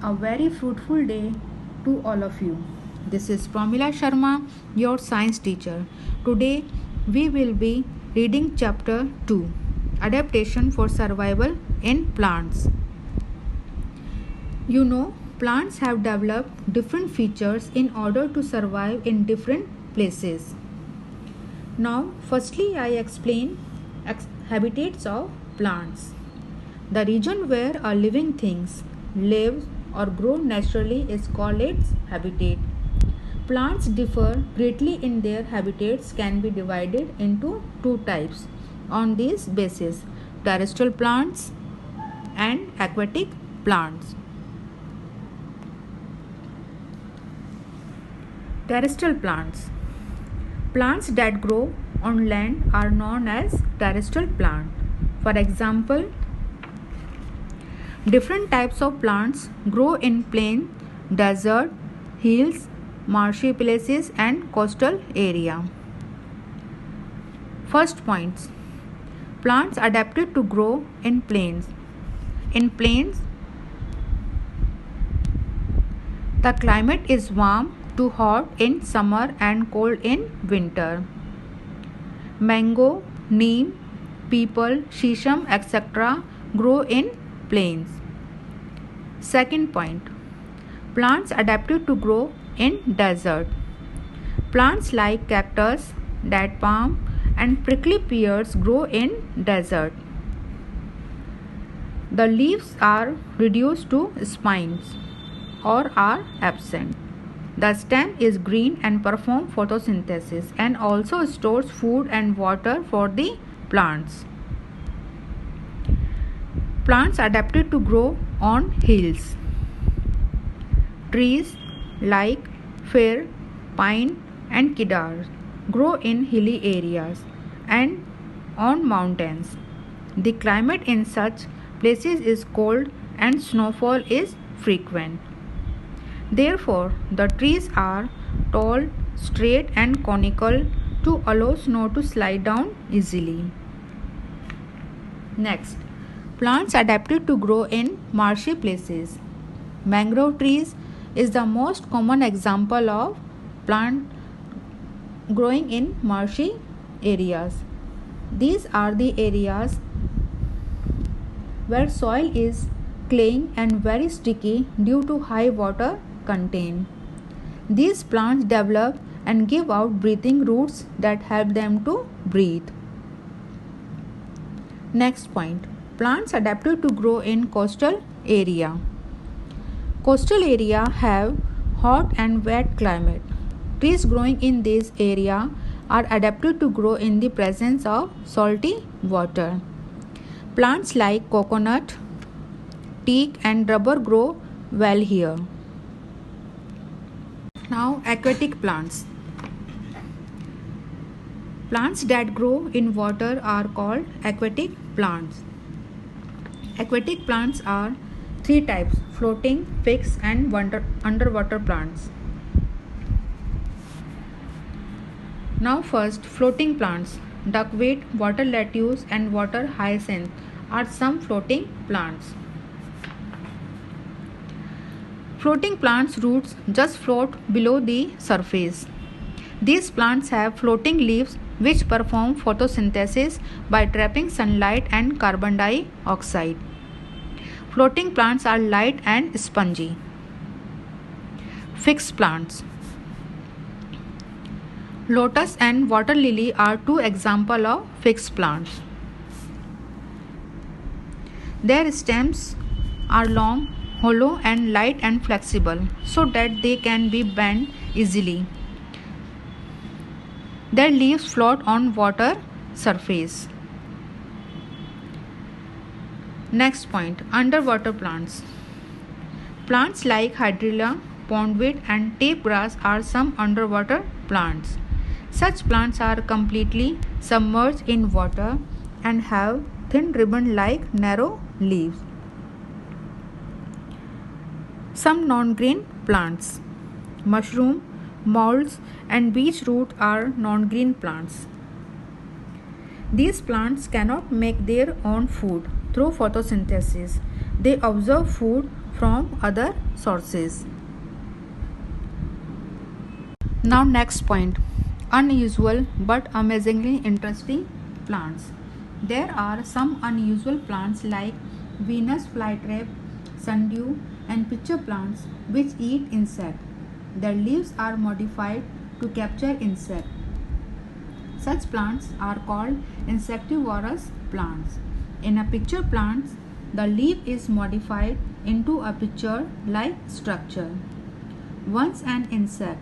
A very fruitful day to all of you. This is Pramila Sharma, your science teacher. Today we will be reading chapter 2, Adaptation for Survival in Plants. You know, plants have developed different features in order to survive in different places. Now, firstly, I explain habitats of plants. The region where a living things lives or grow naturally is called its habitat. Plants differ greatly in their habitats can be divided into two types on this basis: terrestrial plants and aquatic plants. Terrestrial plants. Plants that grow on land are known as terrestrial plants. For example, different types of plants grow in plain, desert, hills, marshy places and coastal area. First points. Plants adapted to grow in plains. In plains, the climate is warm to hot in summer and cold in winter. Mango, neem, peepal, shisham, etc. grow in plains. Second point. Plants adapted to grow in desert. Plants like cactus, date palm and prickly pears grow in desert. The leaves are reduced to spines or are absent. The stem is green and performs photosynthesis and also stores food and water for the plants. Plants adapted to grow on hills. Trees like fir, pine and cedar grow in hilly areas and on mountains. The climate in such places is cold and snowfall is frequent. Therefore, the trees are tall, straight and conical to allow snow to slide down easily. Next, plants adapted to grow in marshy places. Mangrove trees is the most common example of plant growing in marshy areas. These are the areas where soil is clayey and very sticky due to high water content. These plants develop and give out breathing roots that help them to breathe. Next point. Plants adapted to grow in coastal area. Coastal area have hot and wet climate. Trees growing in this area are adapted to grow in the presence of salty water. Plants like coconut, teak and rubber grow well here. Now, aquatic plants. Plants that grow in water are called aquatic plants. Aquatic plants are three types: floating, fixed and underwater plants. Now first, floating plants. Duckweed, water lettuce and water hyacinth are some floating plants. Floating plants' roots just float below the surface. These plants have floating leaves which perform photosynthesis by trapping sunlight and carbon dioxide. Floating plants are light and spongy. Fixed plants. Lotus and water lily are two examples of fixed plants. Their stems are long, hollow and light and flexible so that they can be bent easily. Their leaves float on water surface. Next point, underwater plants. Plants like hydrilla, pondweed and tape grass are some underwater plants. Such plants are completely submerged in water and have thin ribbon-like narrow leaves. Some non-green plants. Mushroom, molds and beetroot are non-green plants. These plants cannot make their own food through photosynthesis. They absorb food from other sources. Now next point, unusual but amazingly interesting plants. There are some unusual plants like Venus flytrap, sundew and pitcher plants which eat insects. Their leaves are modified to capture insects. Such plants are called insectivorous plants. In a pitcher plant, the leaf is modified into a pitcher-like structure. Once an insect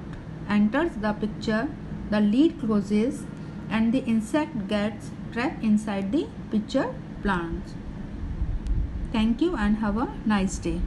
enters the pitcher, the lid closes and the insect gets trapped inside the pitcher plant. Thank you and have a nice day.